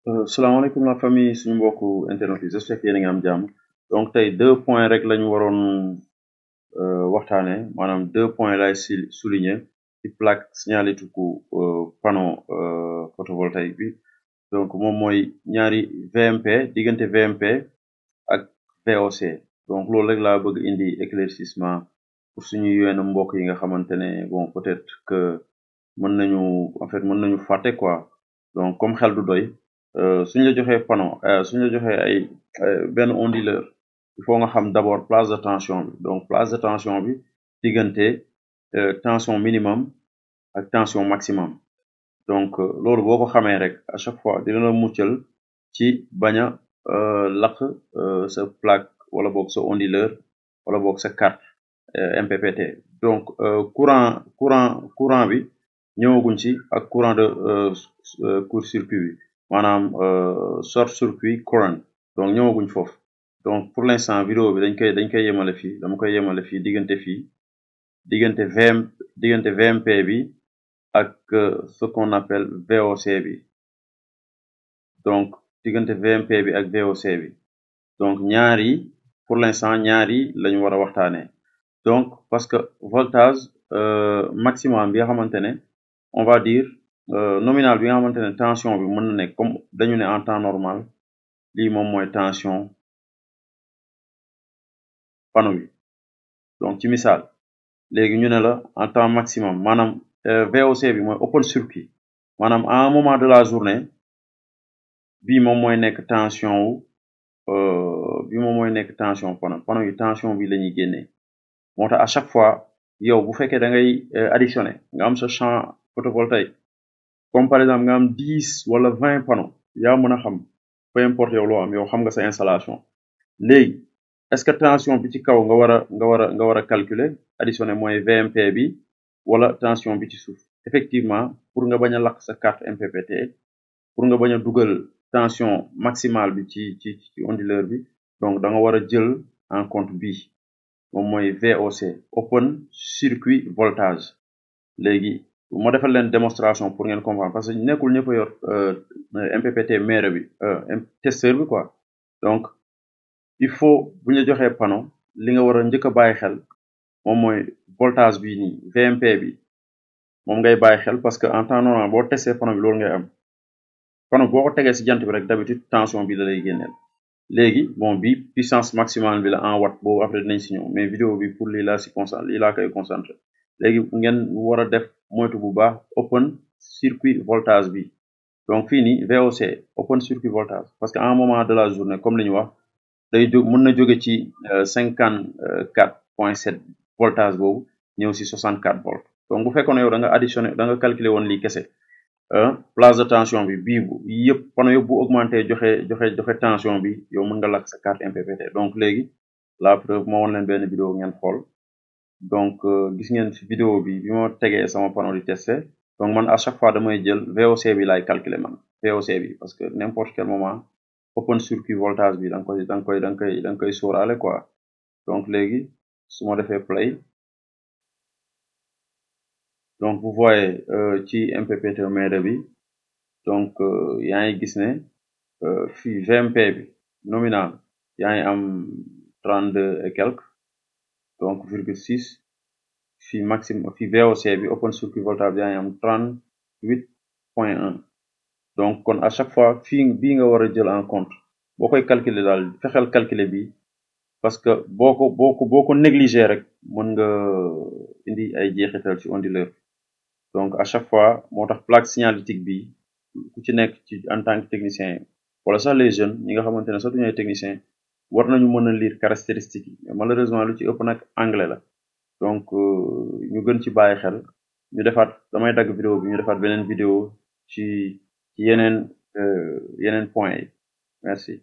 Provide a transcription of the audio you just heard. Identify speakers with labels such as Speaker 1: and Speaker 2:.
Speaker 1: salaamaaleykum la famille suñu mbokku internet yi j'espère que yéen a ngi am jàmm donc tey 2 points rek la ñu waroon waxtaanee maanaam 2 points lay souligner ci plaque signalétique panneau photovoltaïque bi donc moom mooy ñaari VMP diggante VMP ak VOC donc loolu rek laa bëgg indi éclaircissement pour suñu yenn mbokk yi nga xamante ne bon peut-être que mën nañu fàtte quoi donc comme xel du doy. suñ la joxee panneau suñ la joxee ay benn onduleur il faut nga xam d'abord place de tension bi donc place de tension bi diggante tension minimum ak tension maximum donc loolu boo ko xamee rek à chaque fois dina la muccal ci bañ a lakk sa plaque wala boog sa onduleur wala boog sa carte MPPT donc courant bi ñëwaguñ ci ak courant de court-circuit bi maanaam short circuit current donc ñëwaguñ foofu donc pour l'instant vidéo bi dañ koy yemale fii dama koy yemale fii diggante VMP bi ak ce qu'on appelle VOC bi donc diggante VMP bi ak VOC bi donc ñaari pour l'instant ñaari lañu war a waxtaanee donc parce que voltage maximum bi nga xamante ne on va dire nominal bi nga xamante ne tension bi mën na nekk comme dañu ne en temps normal lii moom mooy tension panneau bi donc ci misaal léegi ñu ne la en temps maximum maanaam VOC bi mooy open circuit maanaam à un moment de la journée bii moom mooy nekk tension panneau yi tension bi la ñuy génnee moo tax à chaque fois yow bu fekkee da ngay additionner nga am sa champ photovoltaïque comme par exemple nga am 10 wala 20 panneaux yaa mën a xam peu importe yow loo am yow xam nga sa installation léegi est-ce que tension bi ci kaw nga war a calculer additionner mooy VMP bi wala tension bi ci suuf effectivement pour nga bañ a lakk sa carte MPPT pour nga bañ a dugal tension maximale bi ci onduleur bi donc da nga war a jël en compte bii moom mooy VOC open circuit voltage léegi ma defal leen démonstration pour ngeen comprendre parce que nekkul ñëpp a yor MPPT maire bi testeur bi quoi donc il faut bu ñu joxee panneau li nga war a njëkk a bàyyi xel moom mooy voltage bi nii VMP bi moom ngay bàyyi xel parce que en temps normal boo testé panneau bi loolu ngay am panneau boo ko tegee ci jant bi rek d'habitude tension bi la lay génneel léegi bon bi puissance maximale bi la en watt boobu après dinañ ci ñëw mais vidéo bi pour lii laa koy concentré léegi ngeen war a def moytu bu baax open circuit voltage bi donc fii nii VOC open circuit voltage parce que à un moment de la journée comme li ñu wax day mën na jóge ci 54.7 voltage boobu ñëw ci 64 volts donc bu fekkoon yow da nga additionné da nga calculer woon lii kese place de tension bi bii yëpp panneau yëpp bu augmenté joxe tension bi yow mën nga lakk sa carte MPPT donc léegi la preuve ma woon leen benn vidéo ngeen xool donc gis ngeen ci vidéo bi ma tegee sama panneau di testé donc man à chaque fois damay jël VOC bi laay calculer man VOC bi parce que n'importe quel moment open circuit voltage bi da nga koy sóoraale quoi donc léegi su ma defee play donc vous voyez ci MPPT maire bi donc yaa ngi gis ne fii VMP bi nominal yaa ngi am 32 et quelques donc 0,6 fii maximum fii VOC bi open circuit voltage yaa ngi am 38.1 donc kon à chaque fois fii bii nga war a jël en compte boo koy calculer daal fexeel calculer bi parce que boo ko négliger rek mën nga indi ay jeexital ci onduleur donc à chaque fois moo tax plaque signalétique bi ku ci nekk ci en tant que technicien wala sax les jeunes ñi nga xamante ne sax duñu ay technicien war nañu mën a lire caractéristiques yi malheureusement lu ci ëpp nag anglais la donc ñu gën ci bàyyi xel ñu defaat damay dagg vidéo bi ñu defaat beneen vidéo ci yeneen point yi merci